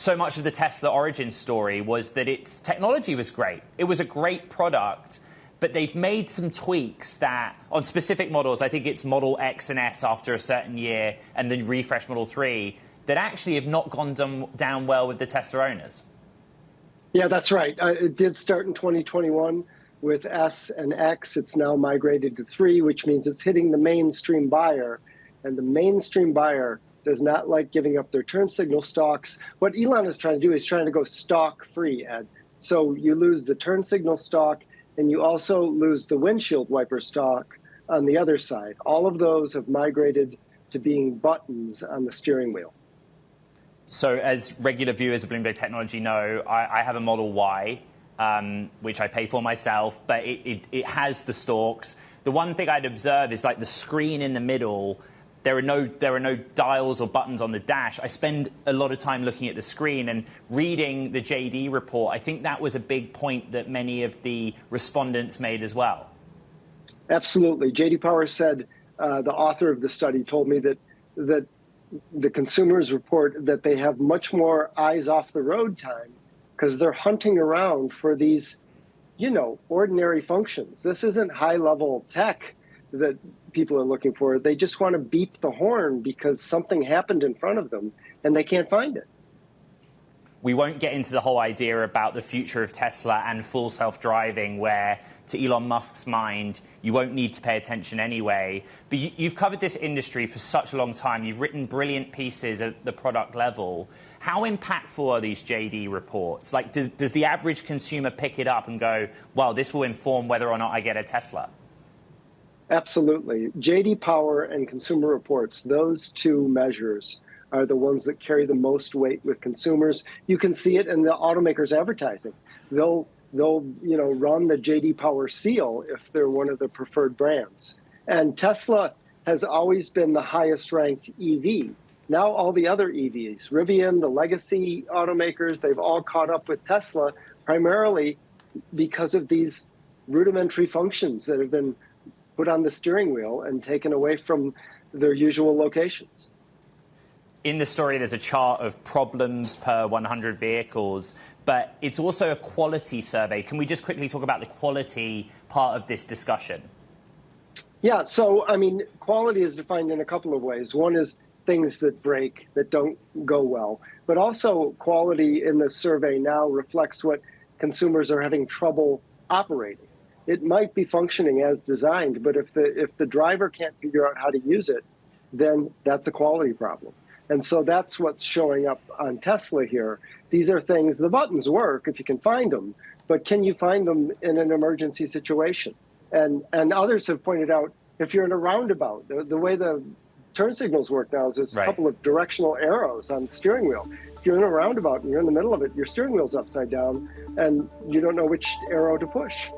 so much of the Tesla origin story was that its technology was great. It was a great product, but they've made some tweaks that, on specific models, I think it's Model X and S after a certain year, and then refresh Model 3, that actually have not gone down well with the Tesla owners. Yeah, that's right. It did start in 2021 with S and X. It's now migrated to 3, which means it's hitting the mainstream buyer. And the mainstream buyer does not like giving up their turn signal stalks. What Elon is trying to do is trying to go stalk free, Ed. So you lose the turn signal stalk, and you also lose the windshield wiper stalk on the other side. All of those have migrated to being buttons on the steering wheel. So as regular viewers of Bloomberg Technology know, I have a Model Y, which I pay for myself, but it has the stalks. The one thing I'd observe is like the screen in the middle. There are no dials or buttons on the dash. I spend a lot of time looking at the screen and reading the JD report. I think that was a big point that many of the respondents made as well. Absolutely. JD Power said, the author of the study told me that the consumers report that they have much more eyes off the road time because they're hunting around for these, ordinary functions. This isn't high-level tech that people are looking for. They just want to beep the horn because something happened in front of them and they can't find it. We won't get into the whole idea about the future of Tesla and full self-driving, where, to Elon Musk's mind, you won't need to pay attention anyway. But you've covered this industry for such a long time. You've written brilliant pieces at the product level. How impactful are these JD reports? Like, does the average consumer pick it up and go, well, this will inform whether or not I get a Tesla? Absolutely. JD Power and Consumer Reports, those two measures are the ones that carry the most weight with consumers. You can see it in the automakers' advertising. They'll run the JD Power seal if they're one of the preferred brands. And Tesla has always been the highest ranked EV. Now all the other EVs, Rivian, the legacy automakers, they've all caught up with Tesla, primarily because of these rudimentary functions that have been put on the steering wheel and taken away from their usual locations. In the story, there's a chart of problems per 100 vehicles, but it's also a quality survey. Can we just quickly talk about the quality part of this discussion? Yeah, so, quality is defined in a couple of ways. One is things that break, that don't go well. But also quality in the survey now reflects what consumers are having trouble operating. It might be functioning as designed, but if the driver can't figure out how to use it, then that's a quality problem. And so that's what's showing up on Tesla here. These are things, the buttons work if you can find them, but can you find them in an emergency situation? And others have pointed out, if you're in a roundabout, the way the turn signals work now is there's a couple of directional arrows on the steering wheel. If you're in a roundabout and you're in the middle of it, your steering wheel's upside down and you don't know which arrow to push.